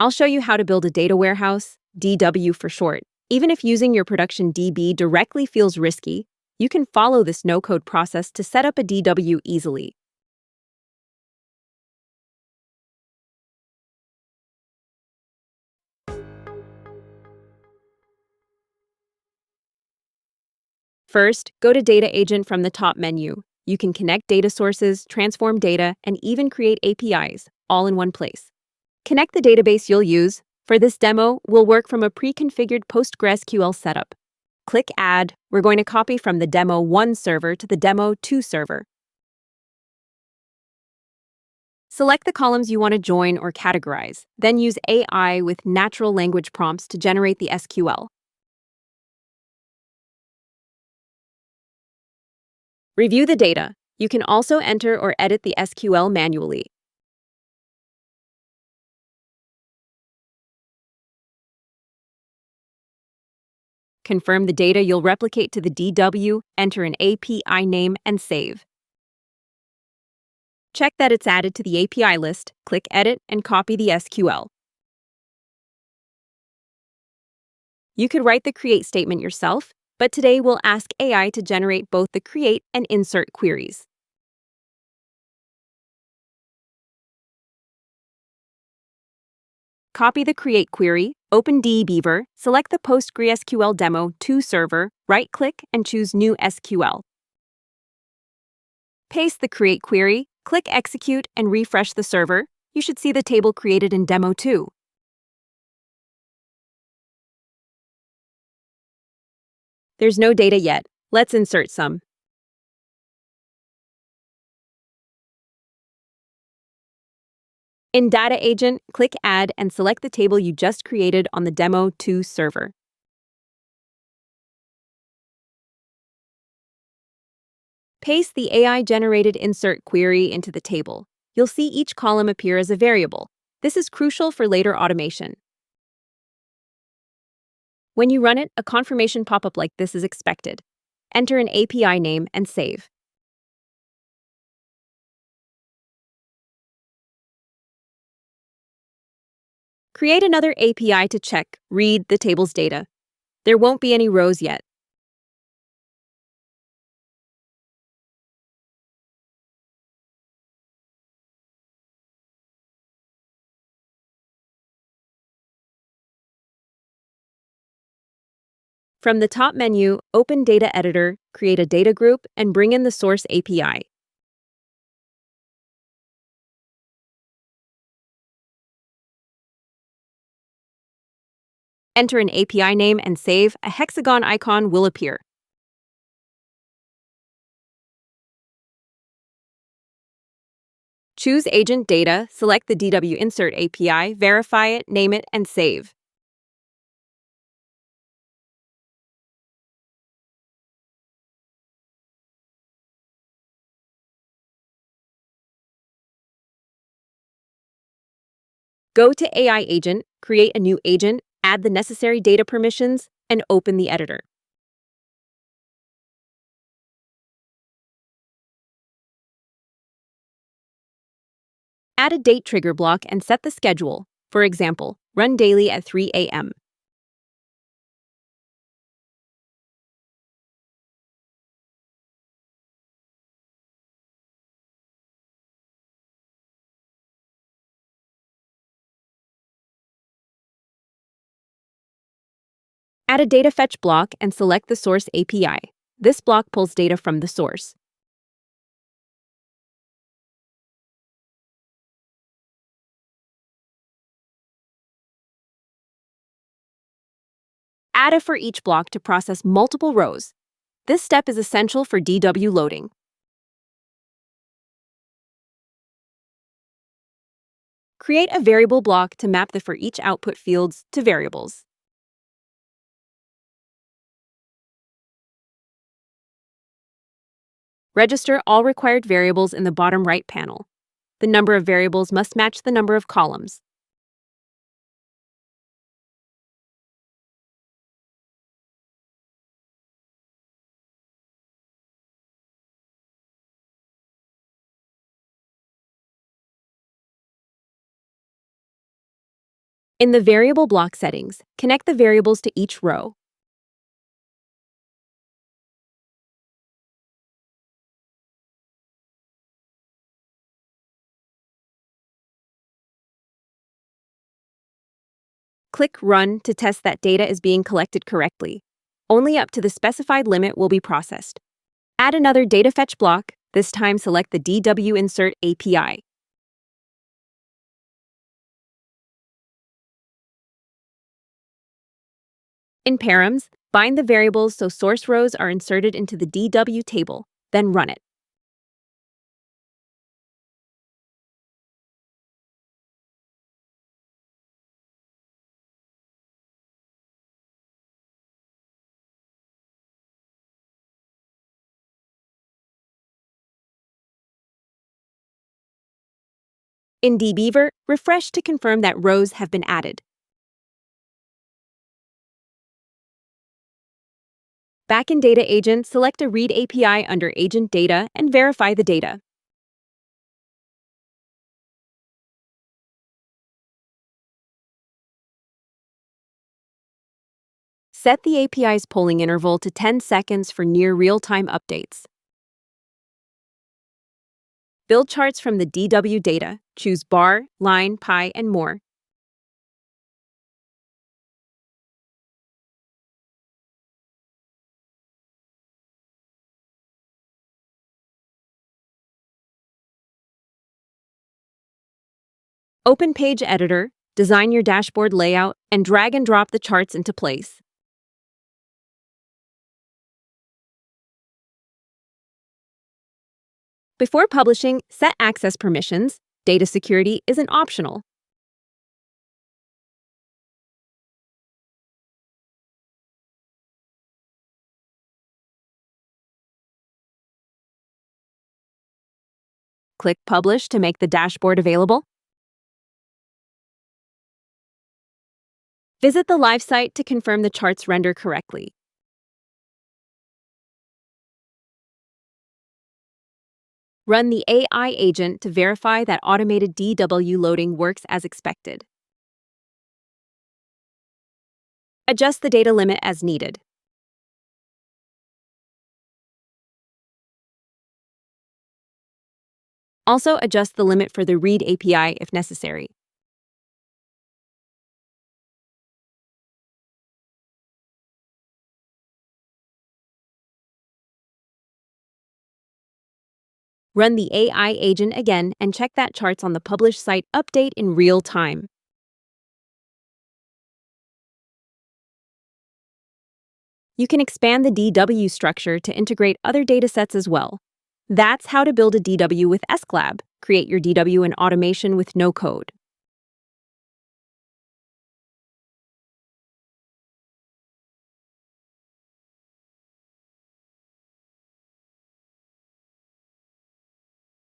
I'll show you how to build a data warehouse, DW for short. Even if using your production DB directly feels risky, you can follow this no-code process to set up a DW easily. First, go to Data Agent from the top menu. You can connect data sources, transform data, and even create APIs, all in one place. Connect the database you'll use. For this demo, we'll work from a pre-configured PostgreSQL setup. Click Add. We're going to copy from the Demo 1 server to the Demo 2 server. Select the columns you want to join or categorize, then use AI with natural language prompts to generate the SQL. Review the data. You can also enter or edit the SQL manually. Confirm the data you'll replicate to the DW, enter an API name, and save. Check that it's added to the API list, click Edit, and copy the SQL. You could write the create statement yourself, but today we'll ask AI to generate both the create and insert queries. Copy the create query, open DBeaver, select the PostgreSQL Demo 2 server, right-click, and choose New SQL. Paste the create query, click Execute, and refresh the server. You should see the table created in Demo 2. There's no data yet. Let's insert some. In Data Agent, click Add and select the table you just created on the Demo 2 server. Paste the AI-generated insert query into the table. You'll see each column appear as a variable. This is crucial for later automation. When you run it, a confirmation pop-up like this is expected. Enter an API name and save. Create another API to check, read the table's data. There won't be any rows yet. From the top menu, open Data Editor, create a data group, and bring in the source API. Enter an API name and save. A hexagon icon will appear. Choose Agent Data, select the DW Insert API, verify it, name it, and save. Go to AI Agent, create a new agent, add the necessary data permissions, and open the editor. Add a date trigger block and set the schedule. For example, run daily at 3 a.m. Add a data fetch block and select the source API. This block pulls data from the source. Add a for each block to process multiple rows. This step is essential for DW loading. Create a variable block to map the for each output fields to variables. Register all required variables in the bottom right panel. The number of variables must match the number of columns. In the variable block settings, connect the variables to each row. Click Run to test that data is being collected correctly. Only up to the specified limit will be processed. Add another data fetch block. This time select the DW-Insert API. In params, bind the variables so source rows are inserted into the DW table, then run it. In DBeaver, refresh to confirm that rows have been added. Back in Data Agent, select a Read API under Agent Data and verify the data. Set the API's polling interval to 10 seconds for near real-time updates. Build charts from the DW data. Choose bar, line, pie, and more. Open Page Editor, design your dashboard layout, and drag and drop the charts into place. Before publishing, set access permissions. Data security isn't optional. Click Publish to make the dashboard available. Visit the live site to confirm the charts render correctly. Run the AI agent to verify that automated DW loading works as expected. Adjust the data limit as needed. Also, adjust the limit for the Read API if necessary. Run the AI agent again and check that charts on the published site update in real time. You can expand the DW structure to integrate other datasets as well. That's how to build a DW with SCLAB. Create your DW in automation with no code.